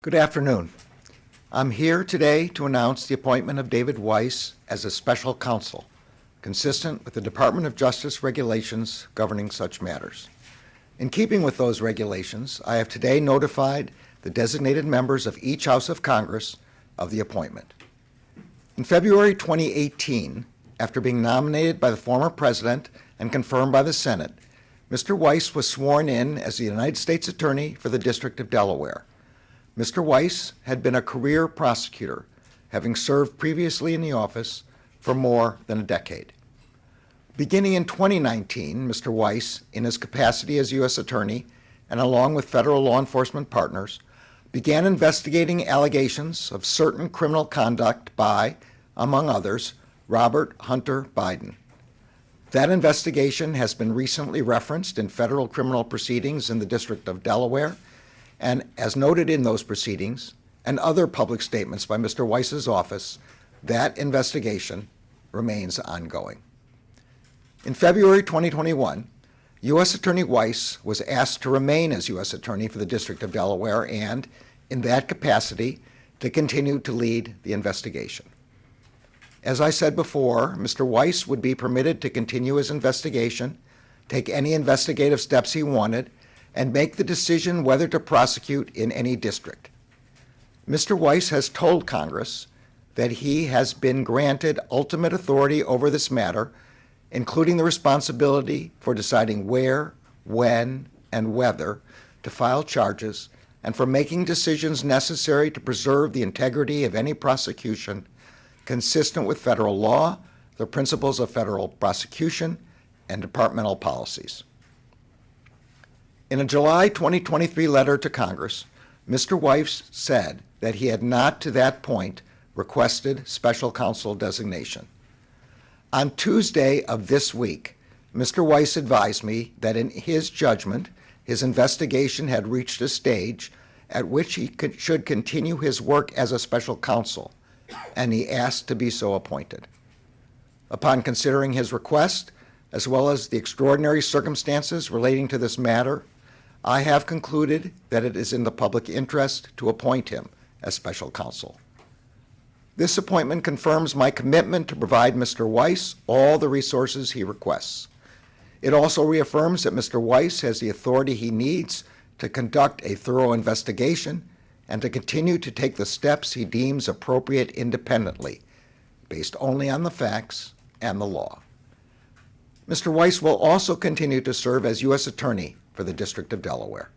Good afternoon. I'm here today to announce the appointment of David Weiss as a special counsel, consistent with the Department of Justice regulations governing such matters. In keeping with those regulations, I have today notified the designated members of each House of Congress of the appointment. In February 2018, after being nominated by the former president and confirmed by the Senate, Mr. Weiss was sworn in as the United States Attorney for the District of Delaware. Mr. Weiss had been a career prosecutor, having served previously in the office for more than a decade. Beginning in 2019, Mr. Weiss, in his capacity as U.S. Attorney and along with federal law enforcement partners, began investigating allegations of certain criminal conduct by, among others, Robert Hunter Biden. That investigation has been recently referenced in federal criminal proceedings in the District of Delaware, and as noted in those proceedings and other public statements by Mr. Weiss's office, that investigation remains ongoing. In February 2021, U.S. Attorney Weiss was asked to remain as U.S. Attorney for the District of Delaware and, in that capacity, to continue to lead the investigation. As I said before, Mr. Weiss would be permitted to continue his investigation, take any investigative steps he wanted, and make the decision whether to prosecute in any district. Mr. Weiss has told Congress that he has been granted ultimate authority over this matter, including the responsibility for deciding where, when, and whether to file charges, and for making decisions necessary to preserve the integrity of any prosecution consistent with federal law, the principles of federal prosecution, and departmental policies. In a July 2023 letter to Congress, Mr. Weiss said that he had not to that point requested special counsel designation. On Tuesday of this week, Mr. Weiss advised me that in his judgment, his investigation had reached a stage at which he should continue his work as a special counsel, and he asked to be so appointed. Upon considering his request, as well as the extraordinary circumstances relating to this matter, I have concluded that it is in the public interest to appoint him as special counsel. This appointment confirms my commitment to provide Mr. Weiss all the resources he requests. It also reaffirms that Mr. Weiss has the authority he needs to conduct a thorough investigation and to continue to take the steps he deems appropriate independently, based only on the facts and the law. Mr. Weiss will also continue to serve as U.S. Attorney for the District of Delaware.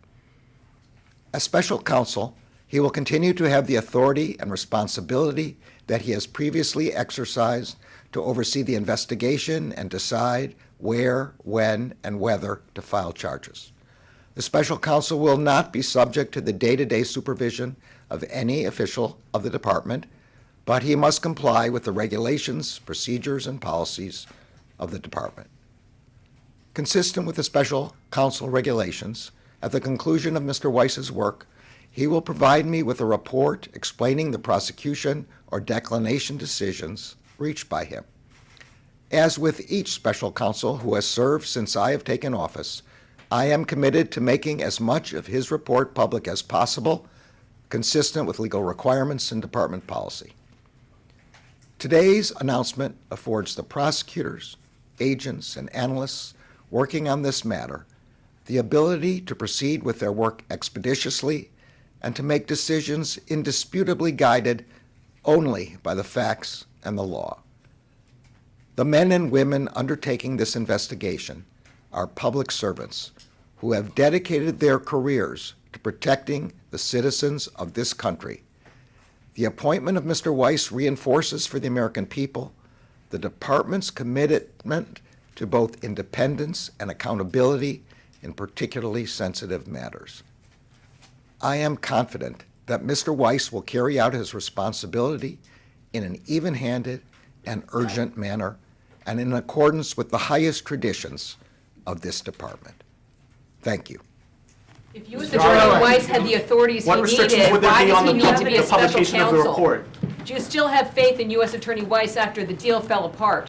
As special counsel, he will continue to have the authority and responsibility that he has previously exercised to oversee the investigation and decide where, when, and whether to file charges. The special counsel will not be subject to the day-to-day supervision of any official of the department, but he must comply with the regulations, procedures, and policies of the department. Consistent with the special counsel regulations, at the conclusion of Mr. Weiss's work, he will provide me with a report explaining the prosecution or declination decisions reached by him. As with each special counsel who has served since I have taken office, I am committed to making as much of his report public as possible, consistent with legal requirements and department policy. Today's announcement affords the prosecutors, agents, and analysts working on this matter the ability to proceed with their work expeditiously and to make decisions indisputably guided only by the facts and the law. The men and women undertaking this investigation are public servants who have dedicated their careers to protecting the citizens of this country. The appointment of Mr. Weiss reinforces for the American people the department's commitment to both independence and accountability in particularly sensitive matters. I am confident that Mr. Weiss will carry out his responsibility in an even-handed and urgent manner and in accordance with the highest traditions of this department. Thank you. If U.S. Attorney Weiss had the authorities he needed, why does he need to be a special counsel? Do you still have faith in U.S. Attorney Weiss after the deal fell apart?